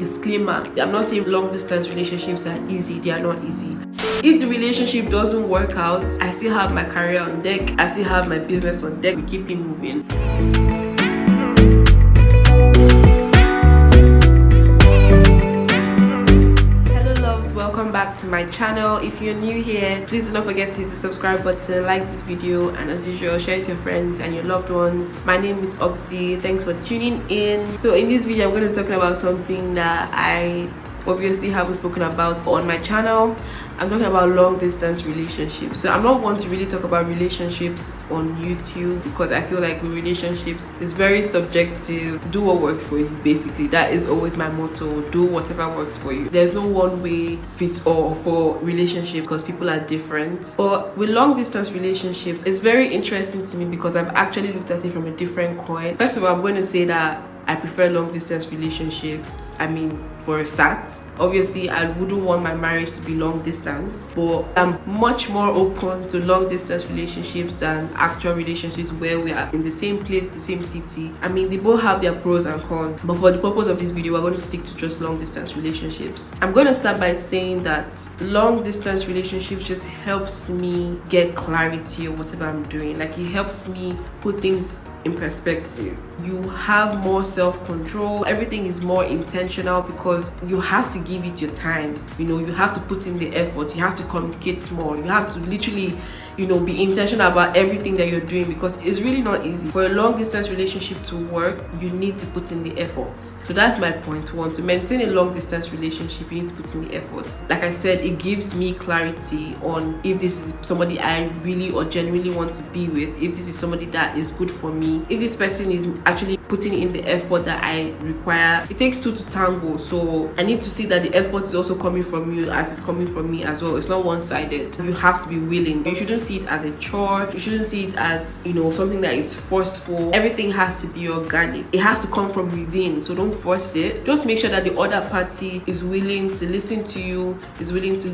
disclaimer, I'm not saying long distance relationships are easy. They are not easy. If the relationship doesn't work out, I still have my career on deck. I still have my business on deck. We keep it moving. Welcome back to my channel. If you're new here, please do not forget to hit the subscribe button, like this video, and as usual, share it to your friends and your loved ones. My name is Obsy. Thanks for tuning in. So in this video, I'm going to be talking about something that I obviously haven't spoken about on my channel. I'm talking about long distance relationships. So I'm not one to really talk about relationships on YouTube because I feel like with relationships it's very subjective. Do what works for you, basically. That is always my motto. Do whatever works for you. There's no one way fits all for relationship because people are different. But with long distance relationships, it's very interesting to me because I've actually looked at it from a different coin. First of all, I'm going to say that I prefer long distance relationships. I mean, for a start, obviously I wouldn't want my marriage to be long distance, but I'm much more open to long distance relationships than actual relationships where we are in the same place, the same city. I mean, they both have their pros and cons, but for the purpose of this video, we're going to stick to just long distance relationships. I'm going to start by saying that long distance relationships just helps me get clarity on whatever I'm doing. Like, it helps me put things in perspective. You have more self-control. Everything is more intentional because you have to give it your time. You have to put in the effort. You have to communicate more. You have to literally be intentional about everything that you're doing because it's really not easy. For a long distance relationship to work, you need to put in the effort. So that's my point one. To maintain a long distance relationship, you need to put in the effort. Like I said, it gives me clarity on if this is somebody I really or genuinely want to be with, if this is somebody that is good for me, if this person is actually putting in the effort that I require. It takes two to tango, so I need to see that the effort is also coming from you as it's coming from me as well. It's not one-sided. You have to be willing. You shouldn't see it as a chore. You shouldn't see it as something that is forceful. Everything has to be organic. It has to come from within, so don't force it. Just make sure that the other party is willing to listen to you, is willing to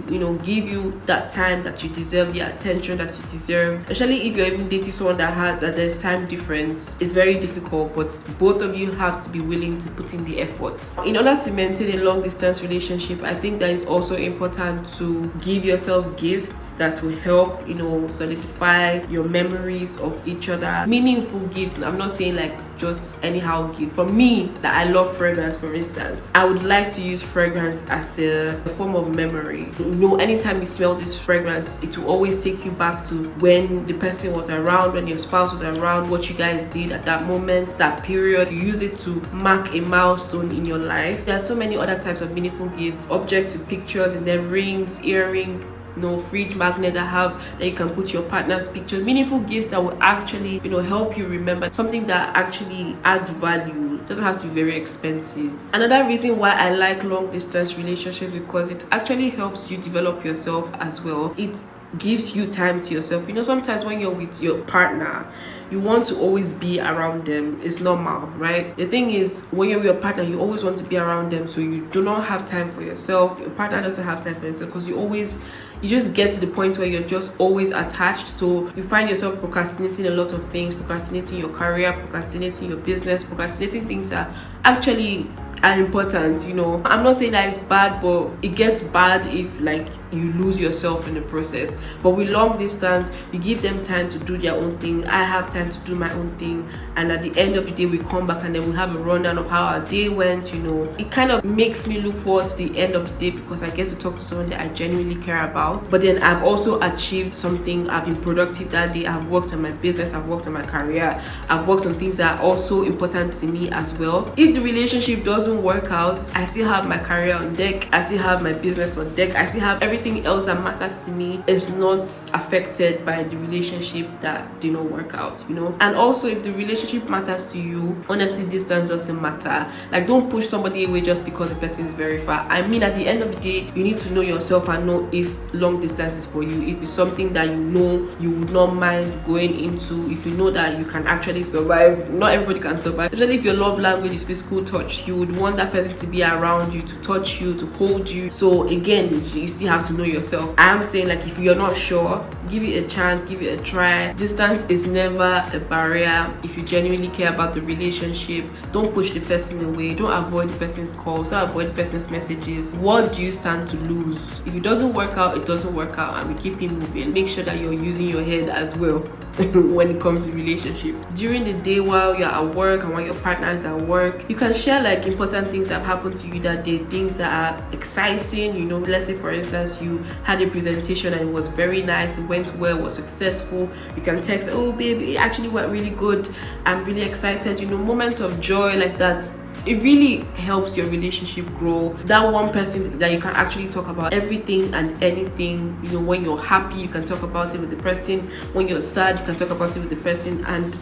give you that time that you deserve, the attention that you deserve. Especially if you're even dating someone that there's time difference. It's very difficult, but both of you have to be willing to put in the effort. In order to maintain a long distance relationship, I think that it's also important to give yourself gifts that will help solidify your memories of each other. Meaningful gifts. I'm not saying like just anyhow gift. For me, that I love fragrance, for instance, I would like to use fragrance as a form of memory. Anytime you smell this fragrance, it will always take you back to when the person was around, when your spouse was around, what you guys did at that moment, that period. You use it to mark a milestone in your life. There are so many other types of meaningful gifts, objects with pictures in them, rings, earring, fridge magnet that you can put your partner's pictures. Meaningful gifts that will actually help you remember something that actually adds value. It doesn't have to be very expensive. Another reason why I like long distance relationships because it actually helps you develop yourself as well. It gives you time to yourself. Sometimes when you're with your partner, you want to always be around them. It's normal, right? The thing is, when you're with your partner, you always want to be around them, so you do not have time for yourself. Your partner doesn't have time for yourself because you just get to the point where you're just always attached. So you find yourself procrastinating a lot of things, procrastinating your career, procrastinating your business, procrastinating things that actually are important. I'm not saying that it's bad, but it gets bad if you lose yourself in the process. But with long distance, you give them time to do their own thing. I have time to do my own thing, and at the end of the day we come back and then we have a rundown of how our day went. It kind of makes me look forward to the end of the day because I get to talk to someone that I genuinely care about. But then I've also achieved something. I've been productive that day. I've worked on my business, I've worked on my career, I've worked on things that are also important to me as well. If the relationship doesn't work out, I still have my career on deck, I still have my business on deck, I still have everything else that matters to me is not affected by the relationship that did not work out. And also, if the relationship matters to you, honestly, distance doesn't matter. Like, don't push somebody away just because the person is very far. I mean, at the end of the day, you need to know yourself and know if long distance is for you, if it's something that you would not mind going into, if you know that you can actually survive. Not everybody can survive, especially if your love language is physical touch. You would want that person to be around you, to touch you, to hold you. So again, you still have have to know yourself. I am saying, like, if you're not sure, give it a chance, give it a try. Distance is never a barrier. If you genuinely care about the relationship, don't push the person away, don't avoid the person's calls, don't avoid the person's messages. What do you stand to lose? If it doesn't work out, it doesn't work out, and we keep it moving. Make sure that you're using your head as well when it comes to relationship. During the day while you're at work and while your partner is at work, you can share like important things that have happened to you that day, things that are exciting. You know, let's say for instance you had a presentation and it was very nice, it went well, was successful. You can text, oh babe, it actually went really good, I'm really excited. You know, moments of joy like that, it really helps your relationship grow. That one person that you can actually talk about everything and anything. You know, when you're happy, you can talk about it with the person. When you're sad, you can talk about it with the person. And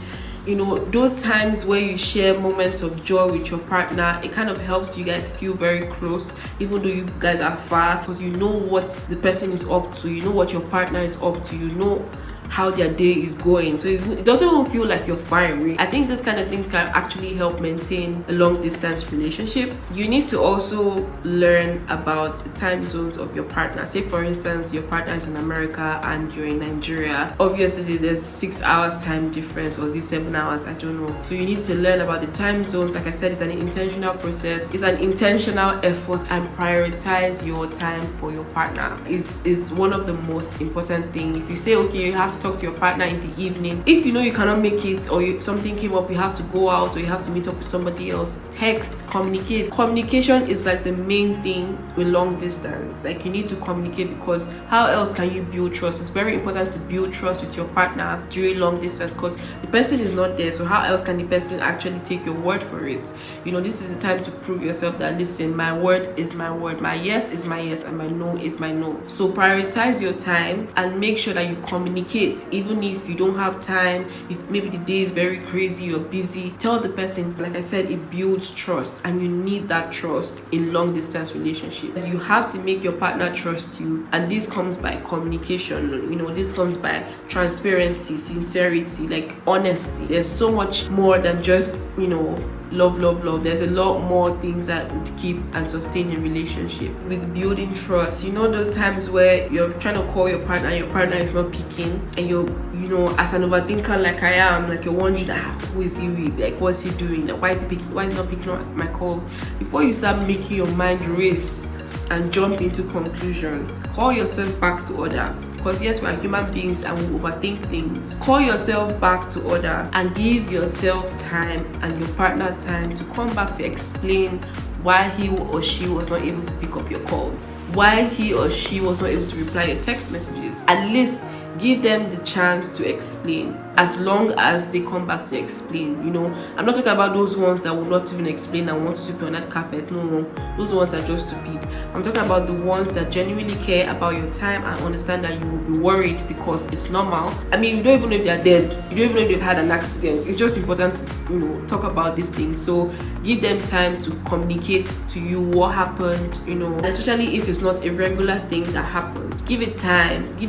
you know, those times where you share moments of joy with your partner, it kind of helps you guys feel very close, even though you guys are far, because you know what the person is up to, you know what your partner is up to, you know how their day is going. So it doesn't even feel like you're far away. I think this kind of thing can actually help maintain a long distance relationship. You need to also learn about the time zones of your partner. Say for instance your partner is in America and you're in Nigeria. Obviously there's 6 hours time difference, or is it 7 hours, I don't know. So you need to learn about the time zones. Like I said, it's an intentional process, it's an intentional effort, and prioritize your time for your partner. It's one of the most important things. If you say okay, you have to talk to your partner in the evening, if you know you cannot make it, or something came up, you have to go out, or you have to meet up with somebody else, text, communicate. Communication is like the main thing with long distance. Like, you need to communicate, because how else can you build trust? It's very important to build trust with your partner during long distance, because the person is not there. So how else can the person actually take your word for it? You know, this is the time to prove yourself that, listen, my word is my word, my yes is my yes, and my no is my no. So prioritize your time and make sure that you communicate. Even if you don't have time, if maybe the day is very crazy, you're busy, tell the person. Like I said, it builds trust, and you need that trust in long distance relationship. You have to make your partner trust you, and this comes by communication. You know, this comes by transparency, sincerity, like honesty. There's so much more than just, you know, love. There's a lot more things that would keep and sustain a relationship. With building trust, you know, those times where you're trying to call your partner and your partner is not picking, and you're, you know, as an overthinker like I am, like you're wondering, who is he with, like what's he doing, like why is he not picking up my calls? Before you start making your mind race and jump into conclusions, call yourself back to order. Because yes, we're human beings and we overthink things. Call yourself back to order and give yourself time and your partner time to come back to explain why he or she was not able to pick up your calls, why he or she was not able to reply your text messages. At least give them the chance to explain, as long as they come back to explain. You know, I'm not talking about those ones that will not even explain and want to sweep on that carpet. No, those ones are just stupid. I'm talking about the ones that genuinely care about your time and understand that you will be worried, because it's normal. I mean, you don't even know if they're dead, you don't even know if they've had an accident. It's just important to, you know, talk about these things. So give them time to communicate to you what happened, you know, and especially if it's not a regular thing that happens. Give it time. You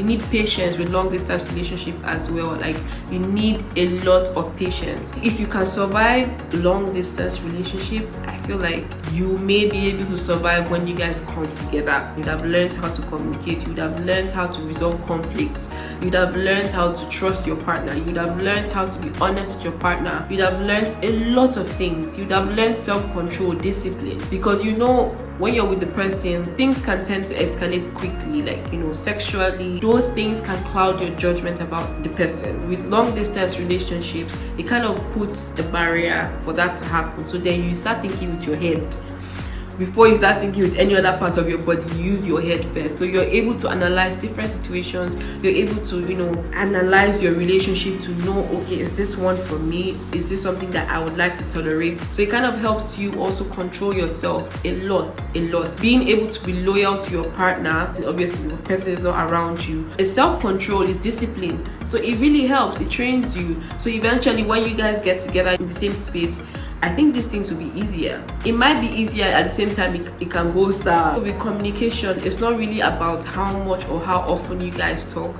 need patience with long distance relationship as well. Like, you need a lot of patience. If you can survive long distance relationship, I feel like you may be able to survive when you guys come together. You'd have learned how to communicate, you'd have learned how to resolve conflicts, you'd have learned how to trust your partner, you'd have learned how to be honest with your partner, you'd have learned a lot of things. You'd have learned self-control, discipline, because you know when you're with the person, things can tend to escalate quickly, like, you know, sexually. Those things can cloud your judgment about the person. With long distance relationships, it kind of puts a barrier for that to happen. So then you start thinking with your head. Before you start thinking with any other part of your body, you use your head first. So you're able to analyze different situations. You're able to, you know, analyze your relationship to know, okay, is this one for me? Is this something that I would like to tolerate? So it kind of helps you also control yourself a lot. Being able to be loyal to your partner, obviously the person is not around you. The self-control is discipline. So it really helps. It trains you. So eventually when you guys get together in the same space, I think these things will be easier. It might be easier, at the same time it can go sour. With communication, it's not really about how much or how often you guys talk.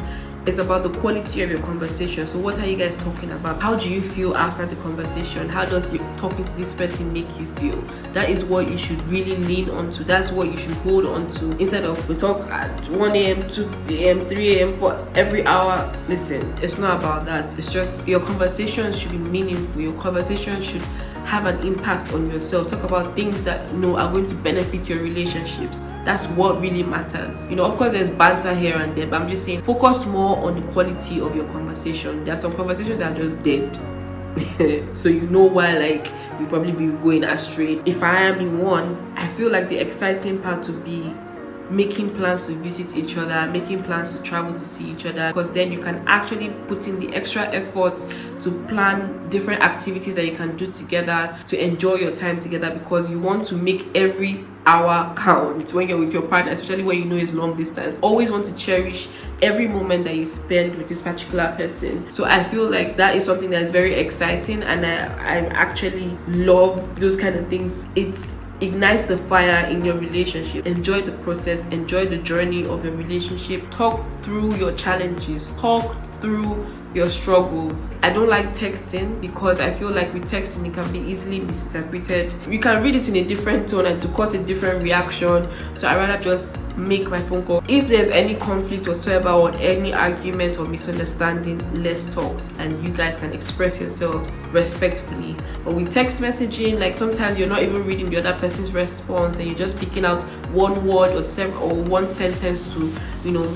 It's about the quality of your conversation. So what are you guys talking about? How do you feel after the conversation? How does talking to this person make you feel? That is what you should really lean onto. That's what you should hold on to, instead of we talk at 1 a.m, 2 a.m, 3 a.m for every hour. Listen, it's not about that. It's just your conversation should be meaningful. Your conversation should have an impact on yourself. Talk about things that are going to benefit your relationships. That's what really matters. Of course there's banter here and there, but I'm just saying focus more on the quality of your conversation. There are some conversations that are just dead. So why you probably be going astray. If I am in one, I feel like the exciting part would be making plans to visit each other, making plans to travel to see each other, because then you can actually put in the extra effort to plan different activities that you can do together to enjoy your time together, because you want to make every hour count when you're with your partner, especially when it's long distance. Always want to cherish every moment that you spend with this particular person. So I feel like that is something that's very exciting, and I actually love those kind of things. It ignites the fire in your relationship. Enjoy the process, enjoy the journey of your relationship. Talk through your challenges, talk through your struggles. I don't like texting because I feel like with texting it can be easily misinterpreted. You can read it in a different tone and to cause a different reaction. So I rather just make my phone call. If there's any conflict whatsoever or any argument or misunderstanding, let's talk and you guys can express yourselves respectfully. But with text messaging, sometimes you're not even reading the other person's response and you're just picking out one word or one sentence to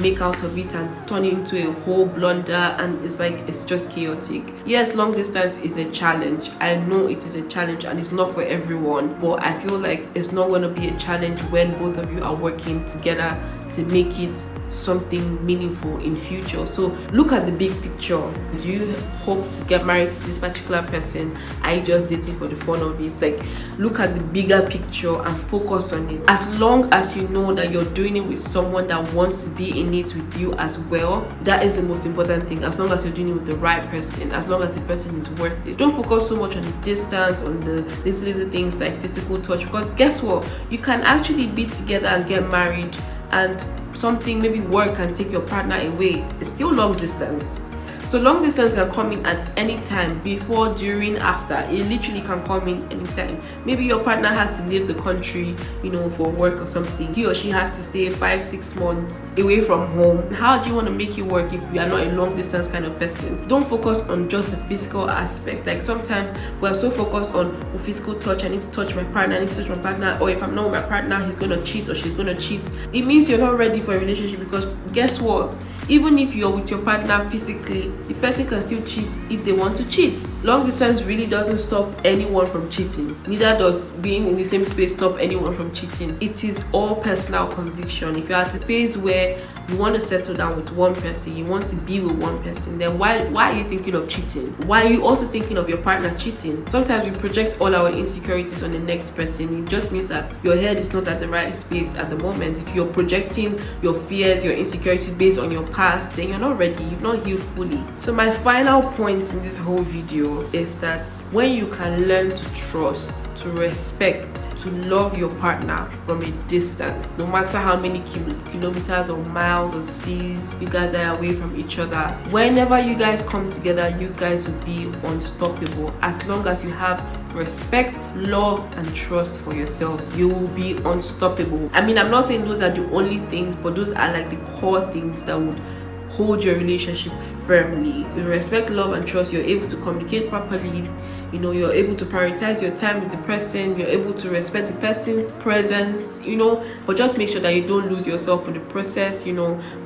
make out of it and turn it into a whole blunder, and it's just chaotic. Yes, long distance is a challenge. I know it is a challenge and it's not for everyone, but I feel like it's not going to be a challenge when both of you are working together to make it something meaningful in future. So look at the big picture. Do you hope to get married to this particular person? Are you just dating for the fun of it? Look at the bigger picture and focus on it. As long as you know that you're doing it with someone that wants to be in it with you as well, that is the most important thing. As long as you're doing it with the right person, as long as the person is worth it. Don't focus so much on the distance, on the little things like physical touch, because guess what, you can actually be together and get married and something, maybe work, can take your partner away. It's still long distance. So long distance can come in at any time, before, during, after. It literally can come in anytime. Maybe your partner has to leave the country, for work or something. He or she has to stay 5-6 months away from home. How do you want to make it work if you are not a long distance kind of person? Don't focus on just the physical aspect. Sometimes we're so focused on physical touch. I need to touch my partner, I need to touch my partner, or if I'm not with my partner, he's gonna cheat or she's gonna cheat. It means you're not ready for a relationship, because guess what? Even if you're with your partner physically, the person can still cheat if they want to cheat. Long distance really doesn't stop anyone from cheating. Neither does being in the same space stop anyone from cheating. It is all personal conviction. If you're at a phase where you want to settle down with one person, you want to be with one person, then why are you thinking of cheating? Why are you also thinking of your partner cheating? Sometimes we project all our insecurities on the next person. It just means that your head is not at the right space at the moment. If you're projecting your fears, your insecurities based on your past, then you're not ready, you've not healed fully. So my final point in this whole video is that when you can learn to trust, to respect, to love your partner from a distance, no matter how many kilometers or miles or seas you guys are away from each other, whenever you guys come together, you guys will be unstoppable. As long as you have respect, love and trust for yourselves, you will be unstoppable. I'm not saying those are the only things, but those are the core things that would hold your relationship firmly. So respect, love and trust, you're able to communicate properly, you're able to prioritize your time with the person, you're able to respect the person's presence, but just make sure that you don't lose yourself in the process.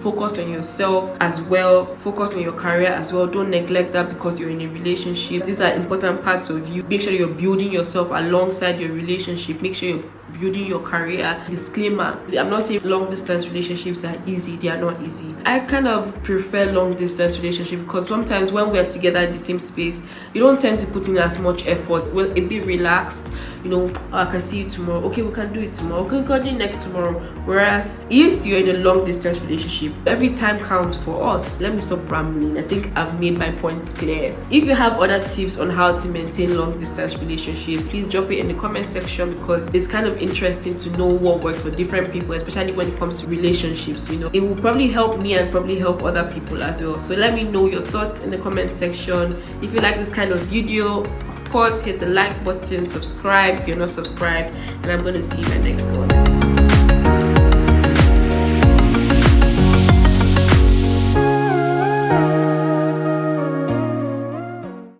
Focus on yourself as well, focus on your career as well. Don't neglect that because you're in a relationship. These are important parts of you. Make sure you're building yourself alongside your relationship. Make sure you're building your career. Disclaimer, I'm not saying long distance relationships are easy. They are not easy. I kind of prefer long distance relationship because sometimes when we're together in the same space, you don't tend to put in as much effort. Well, a bit relaxed, you know, oh, I can see you tomorrow, okay, we can do it tomorrow, we can do it next tomorrow. Whereas if you're in a long distance relationship, every time counts for us. Let me stop rambling. I think I've made my point clear. If you have other tips on how to maintain long distance relationships, please drop it in the comment section, because it's kind of interesting to know what works for different people, especially when it comes to relationships. You know, it will probably help me and probably help other people as well. So let me know your thoughts in the comment section. If you like this kind of video, of course, hit the like button, subscribe if you're not subscribed, and I'm going to see you in the next one.